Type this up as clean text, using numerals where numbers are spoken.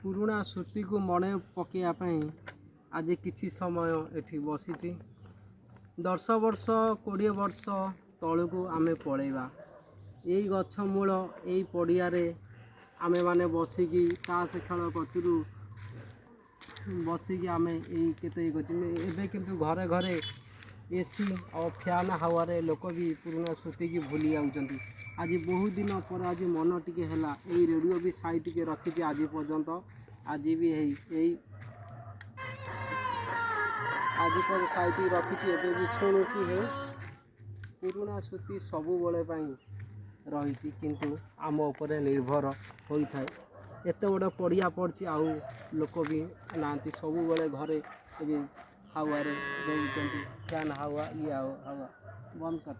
पुराणा स्मृति को मन पकड़ापी आज किसी समय एठी बसी 10 वर्ष 20 वर्ष तलू आमे पलैबा यही गछ मूल यही पड़िया आमे माने बसिकी ताश खेल कतरू बसिकी आमे केते एबे किंतु घरे घरे एसी और फैन हावे लोक भी पुराना स्मृति की भूली जाउछंती। आज बहुत दिन पर आज मन टिके हैला यही रेडियो भी साइड टिके रखी आज पर्यंत आज भी यही आज पर साइड रखी एबे भी शुणुची है पुराना स्मृति सबु बेले रही किंतु आम उपर निर्भर होता है। एत बड़ा पड़िया पड़ी आउ लोक भी ना सब बेले घरे हावे रोच फैन हावा ये हावा बंद कर।